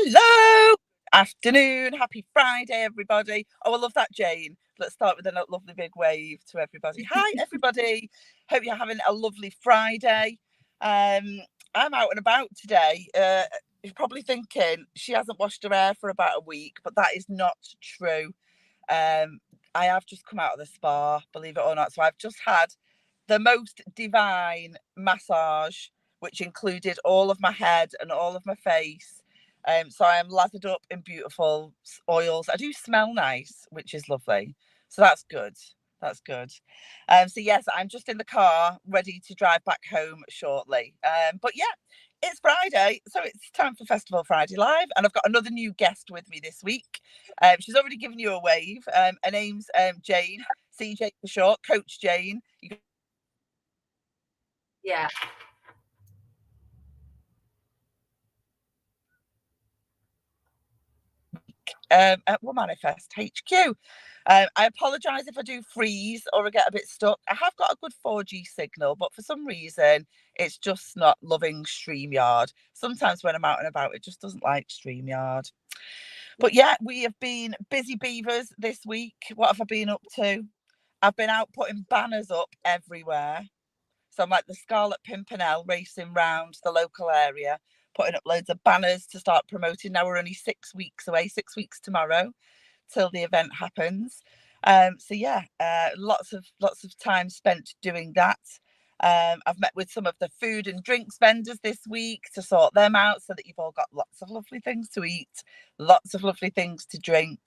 Hello, afternoon, happy Friday, everybody. Oh, I love that, Jane. Let's start with a lovely big wave to everybody. Hi, everybody. Hope you're having a lovely Friday. I'm out and about today. You're probably thinking she hasn't washed her hair for about a week, but that is not true. I have just come out of the spa, believe it or not. So I've just had the most divine massage, which included all of my head and all of my face. So I am lathered up in beautiful oils. I do smell nice, which is lovely. So that's good. That's good. So yes, I'm just in the car, ready to drive back home shortly. But yeah, it's Friday, so it's time for Festival Friday Live, and I've got another new guest with me this week. She's already given you a wave. Her name's Jane, CJ for short, Coach Jane. Yeah. At Womanifest HQ. I apologise if I do freeze or I get a bit stuck. I have got a good 4G signal, but for some reason, it's just not loving StreamYard. Sometimes when I'm out and about, it just doesn't like StreamYard. But yeah, we have been busy beavers this week. What have I been up to? I've been out putting banners up everywhere. So I'm like the Scarlet Pimpernel racing round the local area, putting up loads of banners to start promoting. Now we're only 6 weeks away, 6 weeks tomorrow, till the event happens. So yeah, lots of time spent doing that. I've met with some of the food and drinks vendors this week to sort them out so that you've all got lots of lovely things to eat, lots of lovely things to drink.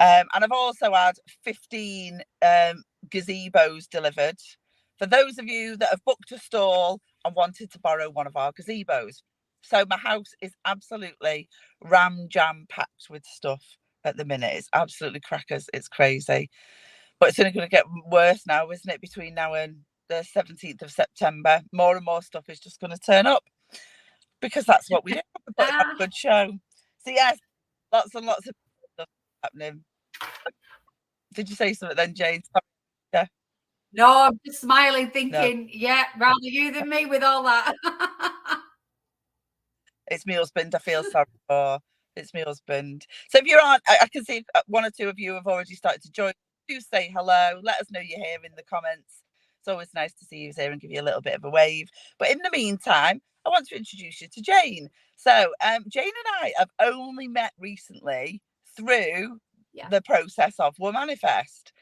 And I've also had 15 gazebos delivered for those of you that have booked a stall and wanted to borrow one of our gazebos. So my house is absolutely jam packed with stuff at the minute. It's absolutely crackers. It's crazy. But it's only going to get worse now, isn't it? Between now and the 17th of September, more and more stuff is just going to turn up because that's what we do. We're putting on a good show. So yes, lots and lots of stuff happening. Did you say something then, Jane? Yeah. No, I'm just smiling, thinking, yeah, rather you than me with all that. It's my husband I feel sorry for. It's my husband. So if you're on, I can see one or two of you have already started to join. Do say hello. Let us know you're here in the comments. It's always nice to see you here and give you a little bit of a wave. But in the meantime, I want to introduce you to Jane. So Jane and I have only met recently through the process of Womanifest.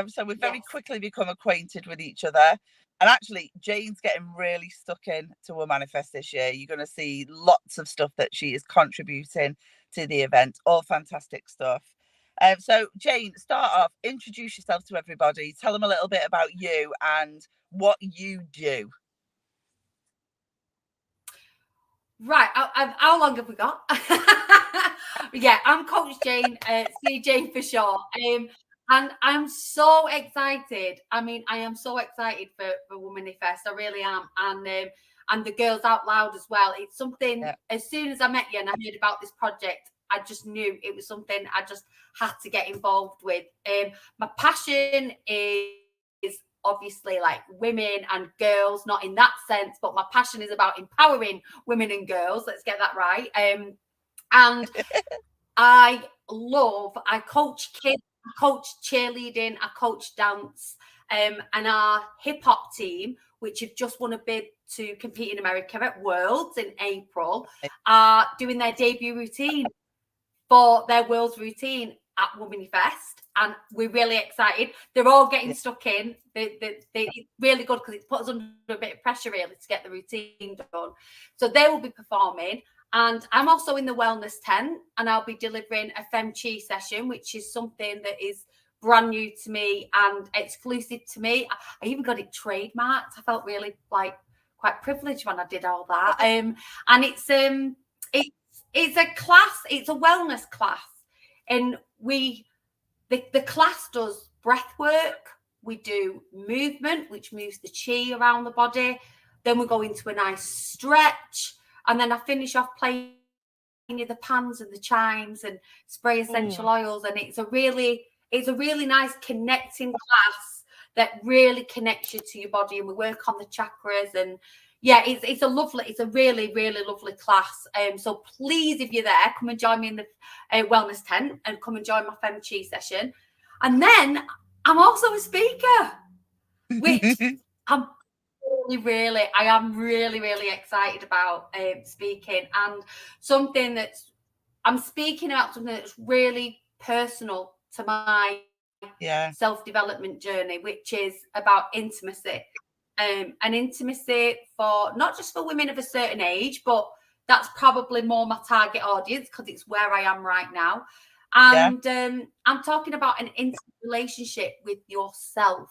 So we've very quickly become acquainted with each other. And actually, Jane's getting really stuck in to Womanifest this year. You're going to see lots of stuff that she is contributing to the event. All fantastic stuff. So, Jane, start off, introduce yourself to everybody. Tell them a little bit about you and what you do. Right. How long have we got? Yeah, I'm Coach Jane, CJ for short. And I'm so excited. I mean, I am so excited for Womanifest. I really am. And the Girls Out Loud as well. It's something, as soon as I met you and I heard about this project, I just knew it was something I just had to get involved with. My passion is obviously like women and girls, not in that sense, but my passion is about empowering women and girls. Let's get that right. And I coach kids, I coach cheerleading, I coach dance, and our hip hop team, which have just won a bid to compete in America at Worlds in April, are doing their debut routine for their Worlds routine at Womanifest, and we're really excited. They're all getting stuck in. It's really good because it puts us under a bit of pressure really to get the routine done. So they will be performing. And I'm also in the wellness tent, and I'll be delivering a Fem Chi session, which is something that is brand new to me and exclusive to me. I even got it trademarked. I felt really quite privileged when I did all that. And it's a class. It's a wellness class, and the class does breath work. We do movement, which moves the chi around the body. Then we go into a nice stretch. And then I finish off playing the pans and the chimes and spray essential oils. And it's a really nice connecting class that really connects you to your body. And we work on the chakras and, yeah, it's a really, really lovely class. So please, if you're there, come and join me in the wellness tent and come and join my Fem Chi session. And then I'm also a speaker, which I'm I am really, really excited about speaking, and I'm speaking about something that's really personal to my self-development journey, which is about intimacy. And intimacy for not just for women of a certain age, but that's probably more my target audience because it's where I am right now. And I'm talking about an intimate relationship with yourself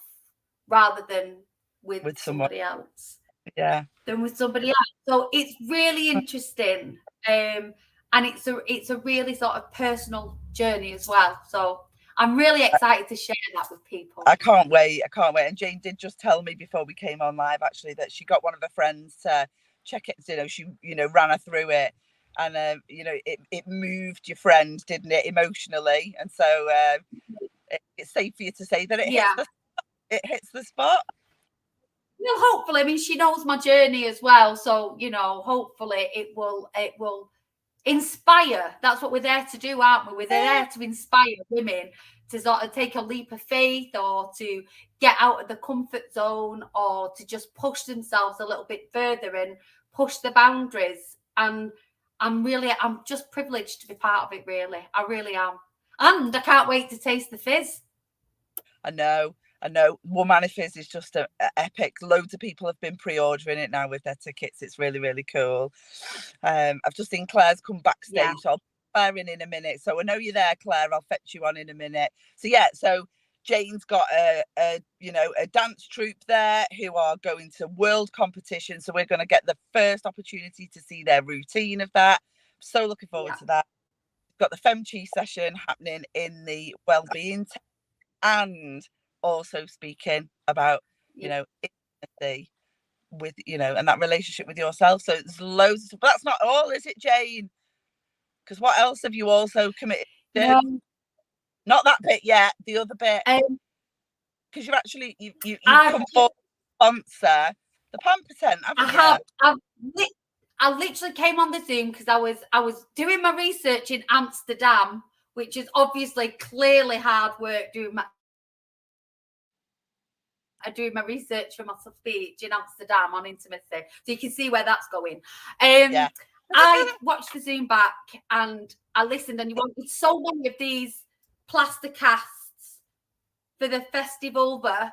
rather than with somebody else. Yeah. Than with somebody else. So it's really interesting. And it's a really sort of personal journey as well. So I'm really excited to share that with people. I can't wait. And Jane did just tell me before we came on live, actually, that she got one of her friends to check it. She ran her through it, and it moved your friend, didn't it, emotionally? And so it's safe for you to say that it hits the spot. Well, hopefully, I mean, she knows my journey as well, so hopefully it will inspire. That's what we're there to do, aren't we? We're there to inspire women to sort of take a leap of faith, or to get out of the comfort zone, or to just push themselves a little bit further and push the boundaries. And I'm just privileged to be part of it, really. I really am. And I can't wait to taste the fizz. I know. Woman Fizz is just a epic. Loads of people have been pre-ordering it now with their tickets. It's really, really cool. I've just seen Claire's come backstage, so I'll put Claire in a minute. So I know you're there, Claire. I'll fetch you on in a minute. So Jane's got a dance troupe there who are going to world competition. So we're going to get the first opportunity to see their routine of that. So looking forward to that. We've got the Fem Chi session happening in the wellbeing tent, and also speaking about intimacy with and that relationship with yourself. So there's loads of stuff, but that's not all, is it, Jane? Because what else have you also committed to? No. Not that bit yet, the other bit, because you actually you come for sponsor the Pamper Tent, haven't you? I literally came on the Zoom because I was doing my research in Amsterdam, which is obviously clearly hard work doing my research for my speech in Amsterdam on intimacy. So you can see where that's going. I watched the Zoom back and I listened, and you wanted so many of these plaster casts for the Festivulva.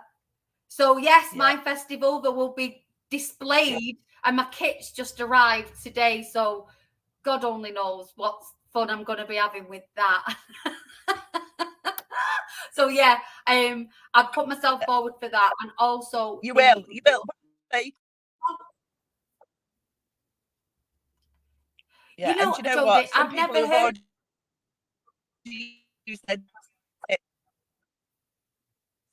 So yes, my Festivulva will be displayed, and my kit's just arrived today. So God only knows what fun I'm going to be having with that. So I put myself forward for that, and also you will. Yeah, and you know Jodie, what? I've never heard.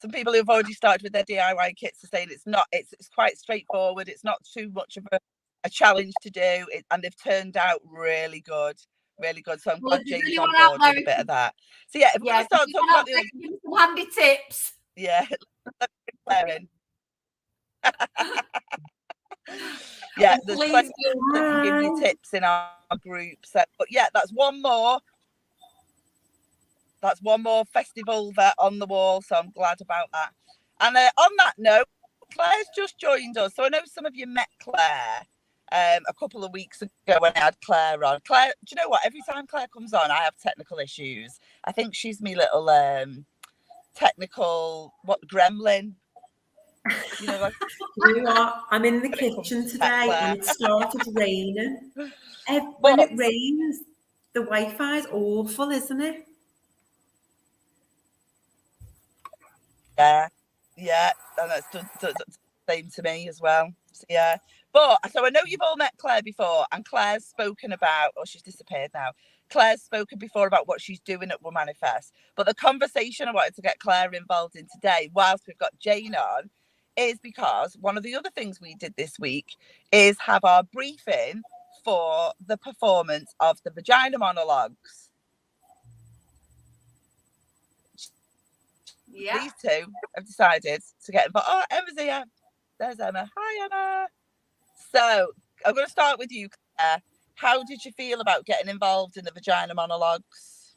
Some people who've already started with their DIY kits are saying it's quite straightforward. It's not too much of a challenge to do, and they've turned out really good. Really good. So I'm glad Jane's on board with a bit of that. So if we're going to start talking about some handy tips. Yeah. Yeah, there's plenty that can give you tips in our group. But that's one more Festivulva on the wall. So I'm glad about that. And on that note, Claire's just joined us. So I know some of you met Claire a couple of weeks ago when I had Claire on. Claire, do you know what? Every time Claire comes on, I have technical issues. I think she's me little technical gremlin. You know what? I'm in the kitchen today and it started raining. When it rains, the Wi-Fi is awful, isn't it? Yeah, and that's the same to me as well. So I know you've all met Claire before, and Claire's spoken about, she's disappeared now. Claire's spoken before about what she's doing at Womanifest, but the conversation I wanted to get Claire involved in today, whilst we've got Jane on, is because one of the other things we did this week is have our briefing for the performance of the Vagina Monologues. Yeah. These two have decided to get involved. Oh, Emma's here. There's Emma. Hi, Emma. So I'm going to start with you, Claire. How did you feel about getting involved in the vagina monologues?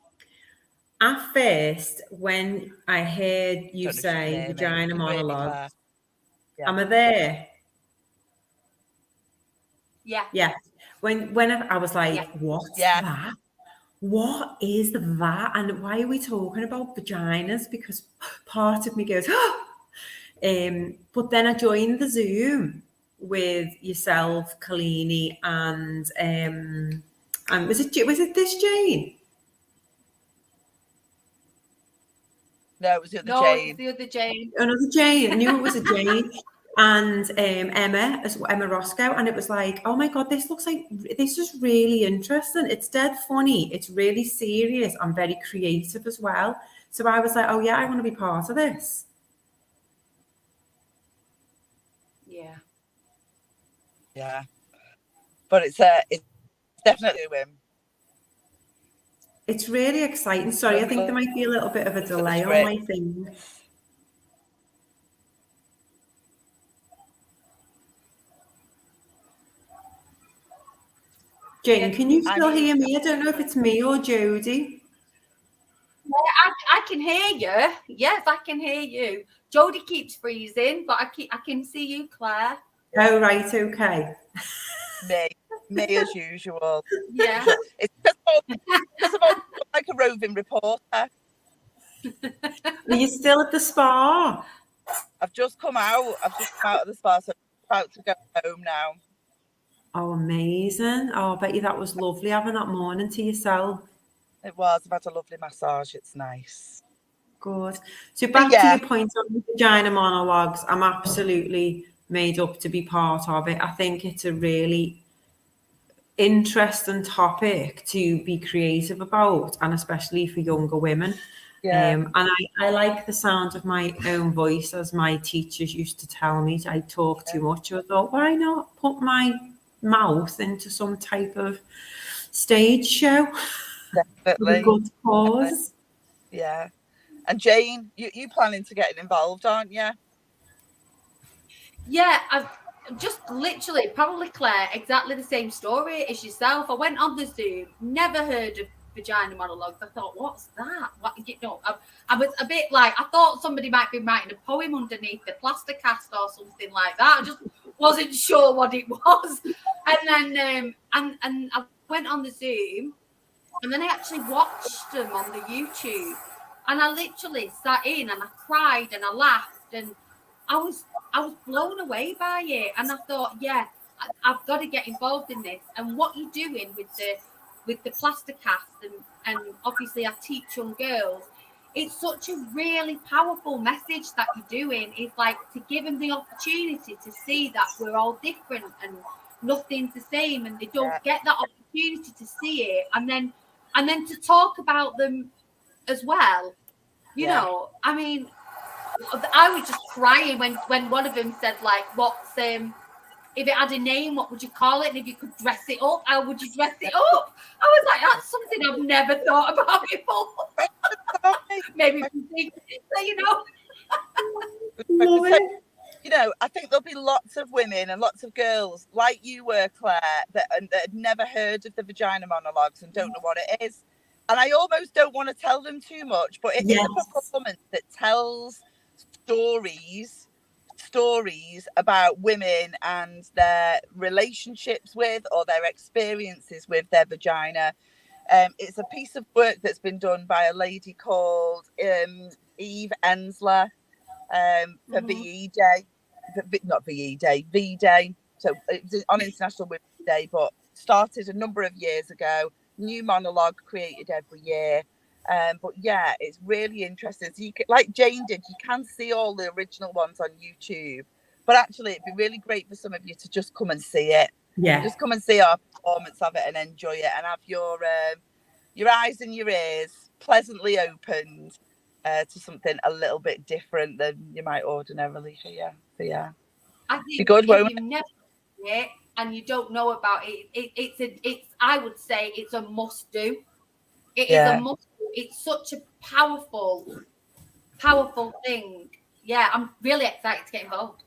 At first, when I heard you Don't know if you can say hear me. vagina Can you hear me, monologue, Claire? Yeah. am I there? Yeah. Yeah. When I was like, what's Yeah. that? What is that? And why are we talking about vaginas? Because part of me goes, but then I joined the Zoom with yourself, Kalini, and was it this Jane? No, it was the other No, Jane. it's the other Jane. Another Jane. I knew it was a Jane. And Emma Roscoe, and it was like, oh my god, this is really interesting. It's dead funny. It's really serious and very creative as well. So I was like, oh yeah, I want to be part of this. Yeah. Yeah. But it's definitely a win. It's really exciting. Sorry, I think there might be a little bit of a delay on my thing. Jane, can you still hear me? I don't know if it's me or Jodie. Yeah, I can hear you. Yes, I can hear you. Jodie keeps freezing, but I can see you, Claire. Oh right, okay. Me as usual. Yeah. It's because I'm like a roving reporter. Are you still at the spa? I've just come out. Of the spa, so I'm about to go home now. Oh, amazing. Oh, I bet you that was lovely having that morning to yourself. It was. I've had a lovely massage. It's nice. Good. So back to your point on the vagina monologues, I'm absolutely made up to be part of it. I think it's a really interesting topic to be creative about, and especially for younger women. Yeah. And I like the sound of my own voice, as my teachers used to tell me. I talk too much. I thought, why not put my mouth into some type of stage show? Definitely. With a good cause. Yeah. And Jane, you planning to get involved, aren't you? Yeah, I've just literally, probably Claire, exactly the same story as yourself. I went on the Zoom, never heard of vagina monologues. I thought, what's that? What, you know, I was a bit like, I thought somebody might be writing a poem underneath the plaster cast or something like that. I just wasn't sure what it was. And then and I went on the Zoom, and then I actually watched them on the YouTube, and I literally sat in and I cried and I laughed, and I was blown away by it. And I thought, yeah, I've got to get involved in this. And what you're doing with the plaster cast, and obviously I teach young girls, it's such a really powerful message that you're doing. It's like to give them the opportunity to see that we're all different and nothing's the same, and they don't get that opportunity to see it, and then to talk about them as well. You know, I mean, I was just crying when one of them said, like, what's if it had a name, what would you call it? And if you could dress it up, how would you dress it up? I was like, that's something I've never thought about before. Maybe you know. You know, I think there'll be lots of women and lots of girls like you were, Claire, that had never heard of the vagina monologues and don't know what it is. And I almost don't want to tell them too much, but it is a performance that tells stories about women and their relationships with, or their experiences with, their vagina. It's a piece of work that's been done by a lady called Eve Ensler for VE Day, not VE Day, V Day. So it's on International Women's Day, but started a number of years ago. New monologue created every year. But yeah, it's really interesting. So you can, like Jane did, you can see all the original ones on YouTube. But actually, it'd be really great for some of you to just come and see it. Yeah. Just come and see our performance of it and enjoy it, and have your eyes and your ears pleasantly opened to something a little bit different than you might ordinarily hear. So yeah, I think be good, if you've never seen it and you don't know about it, it's I would say it's a must do. It is a must do. It's such a powerful thing. Yeah, I'm really excited to get involved.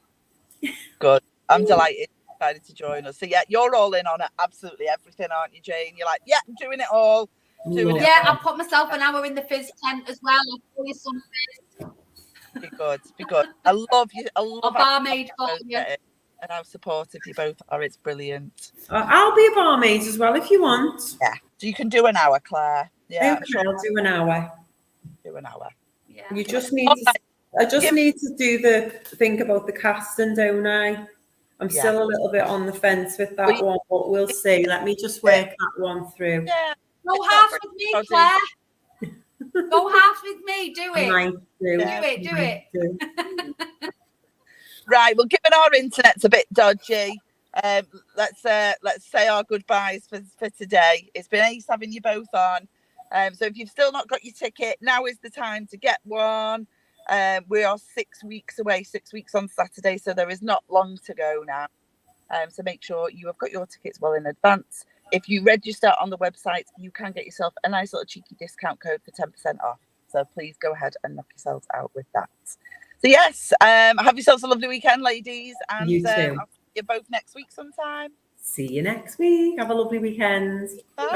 Good. I'm delighted. decided to join us. So yeah, you're all in on absolutely everything, aren't you, Jane? You're like, yeah, I'm doing it all. Doing it Yeah, all. I put myself an hour in the fizz tent as well. I'll pour you some fizz. Be good, be good. I love you. I love Or barmaid for you. and how supportive you both are. It's brilliant. I'll be a barmaid as well if you want. Yeah. So you can do an hour, Claire. Yeah, Okay, I'll do an hour. do an hour. Yeah. You just need to, I just need to do the think about the casting, don't I? I'm still a little bit on the fence with that one, but we'll see. Let me just work that one through. Yeah. Go halves with me, Claire. Go halves with me. Do it. Do it. Right. Well, given our internet's a bit dodgy, let's say our goodbyes for today. It's been ace having you both on. So if you've still not got your ticket, now is the time to get one. We are 6 weeks away, 6 weeks on Saturday, so there is not long to go now. So make sure you have got your tickets well in advance. If you register on the website, you can get yourself a nice little cheeky discount code for 10% off. So please go ahead and knock yourselves out with that. So yes, have yourselves a lovely weekend, ladies. And You too. I'll see you both next week sometime. See you next week. Have a lovely weekend. Bye.